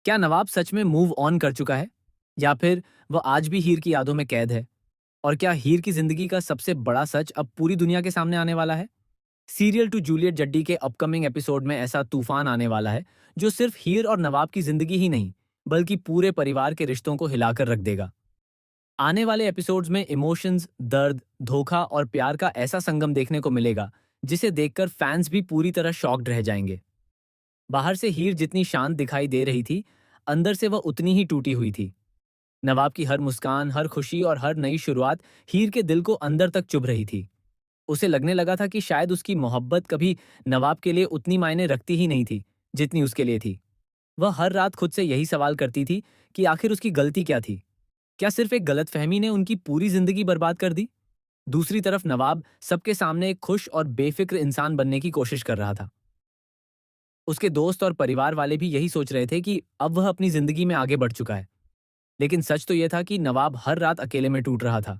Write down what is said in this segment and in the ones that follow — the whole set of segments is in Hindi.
क्या नवाब सच में मूव ऑन कर चुका है या फिर वह आज भी हीर की यादों में कैद है? और क्या हीर की जिंदगी का सबसे बड़ा सच अब पूरी दुनिया के सामने आने वाला है? सीरियल टू जूलियट जड्डी के अपकमिंग एपिसोड में ऐसा तूफान आने वाला है जो सिर्फ हीर और नवाब की जिंदगी ही नहीं बल्कि पूरे परिवार के रिश्तों को हिलाकर रख देगा। आने वाले एपिसोड्स में इमोशंस, दर्द, धोखा और प्यार का ऐसा संगम देखने को मिलेगा जिसे देखकर फैंस भी पूरी तरह शॉक्ड रह जाएंगे। बाहर से हीर जितनी शांत दिखाई दे रही थी, अंदर से वह उतनी ही टूटी हुई थी। नवाब की हर मुस्कान, हर खुशी और हर नई शुरुआत हीर के दिल को अंदर तक चुभ रही थी। उसे लगने लगा था कि शायद उसकी मोहब्बत कभी नवाब के लिए उतनी मायने रखती ही नहीं थी जितनी उसके लिए थी। वह हर रात खुद से यही सवाल करती थी कि आखिर उसकी गलती क्या थी? क्या सिर्फ एक गलतफहमी ने उनकी पूरी जिंदगी बर्बाद कर दी? दूसरी तरफ नवाब सबके सामने एक खुश और बेफिक्र इंसान बनने की कोशिश कर रहा था। उसके दोस्त और परिवार वाले भी यही सोच रहे थे कि अब वह अपनी जिंदगी में आगे बढ़ चुका है। लेकिन सच तो यह था कि नवाब हर रात अकेले में टूट रहा था।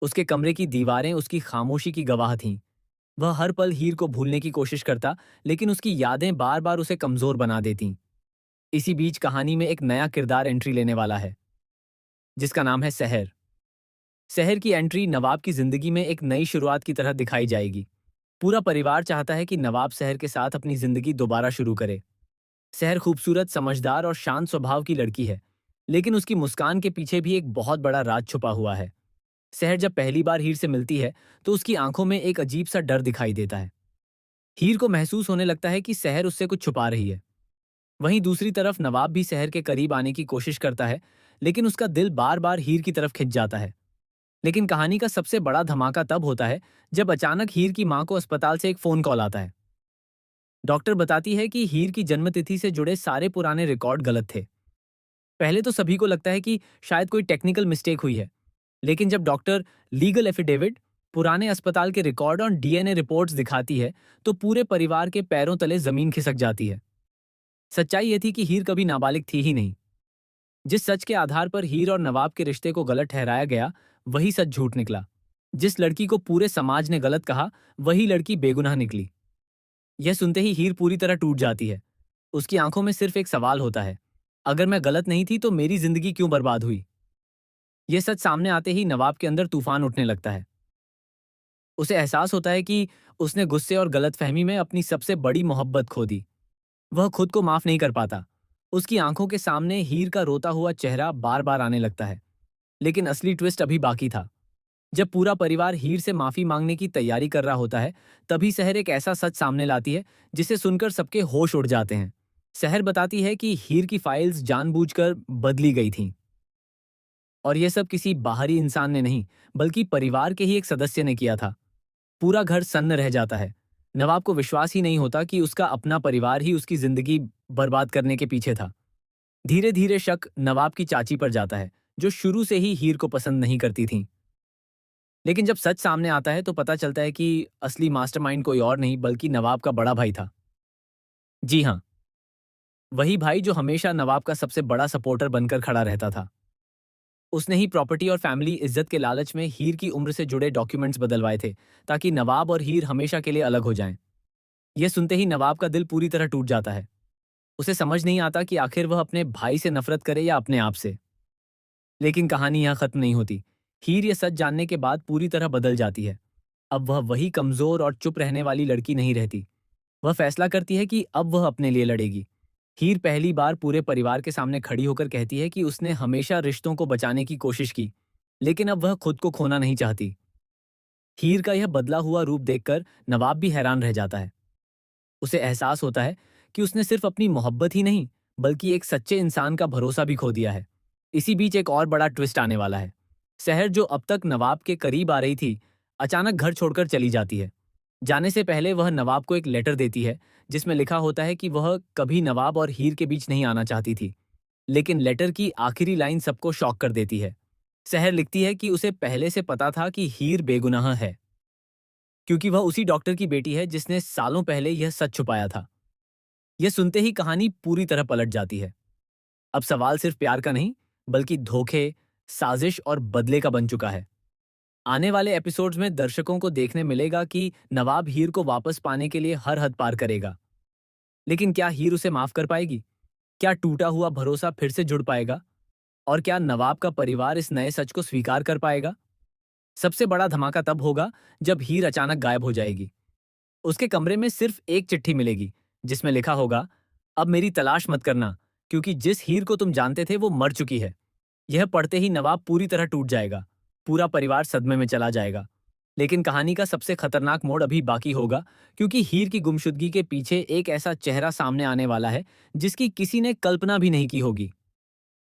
उसके कमरे की दीवारें उसकी खामोशी की गवाह थीं। वह हर पल हीर को भूलने की कोशिश करता, लेकिन उसकी यादें बार बार उसे कमजोर बना देतीं। इसी बीच कहानी में एक नया किरदार एंट्री लेने वाला है, जिसका नाम है सहर। सहर की एंट्री नवाब की जिंदगी में एक नई शुरुआत की तरह दिखाई जाएगी। पूरा परिवार चाहता है कि नवाब सहर के साथ अपनी जिंदगी दोबारा शुरू करे। सहर खूबसूरत, समझदार और शांत स्वभाव की लड़की है, लेकिन उसकी मुस्कान के पीछे भी एक बहुत बड़ा राज छुपा हुआ है। सहर जब पहली बार हीर से मिलती है, तो उसकी आंखों में एक अजीब सा डर दिखाई देता है। हीर को महसूस होने लगता है कि सहर उससे कुछ छुपा रही है। वहीं दूसरी तरफ नवाब भी सहर के करीब आने की कोशिश करता है, लेकिन उसका दिल बार बार हीर की तरफ खिंच जाता है। लेकिन कहानी का सबसे बड़ा धमाका तब होता है जब अचानक हीर की मां को अस्पताल से एक फोन कॉल आता है। डॉक्टर बताती है कि हीर की जन्मतिथि से जुड़े सारे पुराने रिकॉर्ड गलत थे। पहले तो सभी को लगता है कि शायद कोई टेक्निकल मिस्टेक हुई है, लेकिन जब डॉक्टर लीगल एफिडेविट, पुराने अस्पताल के रिकॉर्ड और डीएनए रिपोर्ट्स दिखाती है, तो पूरे परिवार के पैरों तले जमीन खिसक जाती है। सच्चाई ये थी कि हीर कभी नाबालिग थी ही नहीं। जिस सच के आधार पर हीर और नवाब के रिश्ते को गलत ठहराया गया, वही सच झूठ निकला। जिस लड़की को पूरे समाज ने गलत कहा, वही लड़की बेगुनाह निकली। यह सुनते ही हीर पूरी तरह टूट जाती है। उसकी आंखों में सिर्फ एक सवाल होता है, अगर मैं गलत नहीं थी तो मेरी जिंदगी क्यों बर्बाद हुई? यह सच सामने आते ही नवाब के अंदर तूफान उठने लगता है। उसे एहसास होता है कि उसने गुस्से और गलतफहमी में अपनी सबसे बड़ी मोहब्बत खो दी। वह खुद को माफ नहीं कर पाता। उसकी आंखों के सामने हीर का रोता हुआ चेहरा बार बार आने लगता है। लेकिन असली ट्विस्ट अभी बाकी था। जब पूरा परिवार हीर से माफी मांगने की तैयारी कर रहा होता है, तभी सहर एक ऐसा सच सामने लाती है जिसे सुनकर सबके होश उड़ जाते हैं। सहर बताती है कि हीर की फाइल्स जानबूझकर बदली गई थीं, और यह सब किसी बाहरी इंसान ने नहीं, बल्कि परिवार के ही एक सदस्य ने किया था। पूरा घर सन्न रह जाता है। नवाब को विश्वास ही नहीं होता कि उसका अपना परिवार ही उसकी जिंदगी बर्बाद करने के पीछे था। धीरे धीरे शक नवाब की चाची पर जाता है, जो शुरू से ही हीर को पसंद नहीं करती थीं। लेकिन जब सच सामने आता है तो पता चलता है कि असली मास्टरमाइंड कोई और नहीं बल्कि नवाब का बड़ा भाई था। जी हाँ, वही भाई जो हमेशा नवाब का सबसे बड़ा सपोर्टर बनकर खड़ा रहता था। उसने ही प्रॉपर्टी और फैमिली इज्जत के लालच में हीर की उम्र से जुड़े डॉक्यूमेंट्स बदलवाए थे, ताकि नवाब और हीर हमेशा के लिए अलग हो जाएं। यह सुनते ही नवाब का दिल पूरी तरह टूट जाता है। उसे समझ नहीं आता कि आखिर वह अपने भाई से नफरत करे या अपने आप से। लेकिन कहानी यहाँ खत्म नहीं होती। हीर ये सच जानने के बाद पूरी तरह बदल जाती है। अब वह वही कमजोर और चुप रहने वाली लड़की नहीं रहती। वह फैसला करती है कि अब वह अपने लिए लड़ेगी। हीर पहली बार पूरे परिवार के सामने खड़ी होकर कहती है कि उसने हमेशा रिश्तों को बचाने की कोशिश की, लेकिन अब वह खुद को खोना नहीं चाहती। हीर का यह बदला हुआ रूप देखकर नवाब भी हैरान रह जाता है। उसे एहसास होता है कि उसने सिर्फ अपनी मोहब्बत ही नहीं, बल्कि एक सच्चे इंसान का भरोसा भी खो दिया है। इसी बीच एक और बड़ा ट्विस्ट आने वाला है। सहर, जो अब तक नवाब के करीब आ रही थी, अचानक घर छोड़कर चली जाती है। जाने से पहले वह नवाब को एक लेटर देती है, जिसमें लिखा होता है कि वह कभी नवाब और हीर के बीच नहीं आना चाहती थी। लेकिन लेटर की आखिरी लाइन सबको शॉक कर देती है। सहर लिखती है कि उसे पहले से पता था कि हीर बेगुनाह है, क्योंकि वह उसी डॉक्टर की बेटी है जिसने सालों पहले यह सच छुपाया था। यह सुनते ही कहानी पूरी तरह पलट जाती है। अब सवाल सिर्फ प्यार का नहीं, बल्कि धोखे, साजिश और बदले का बन चुका है। आने वाले एपिसोड्स में दर्शकों को देखने मिलेगा कि नवाब हीर को वापस पाने के लिए हर हद पार करेगा। लेकिन क्या हीर उसे माफ कर पाएगी? क्या टूटा हुआ भरोसा फिर से जुड़ पाएगा? और क्या नवाब का परिवार इस नए सच को स्वीकार कर पाएगा? सबसे बड़ा धमाका तब होगा जब हीर अचानक गायब हो जाएगी। उसके कमरे में सिर्फ एक चिट्ठी मिलेगी जिसमें लिखा होगा, अब मेरी तलाश मत करना, क्योंकि जिस हीर को तुम जानते थे वो मर चुकी है। यह पढ़ते ही नवाब पूरी तरह टूट जाएगा। पूरा परिवार सदमे में चला जाएगा। लेकिन कहानी का सबसे खतरनाक मोड़ अभी बाकी होगा, क्योंकि हीर की गुमशुदगी के पीछे एक ऐसा चेहरा सामने आने वाला है जिसकी किसी ने कल्पना भी नहीं की होगी।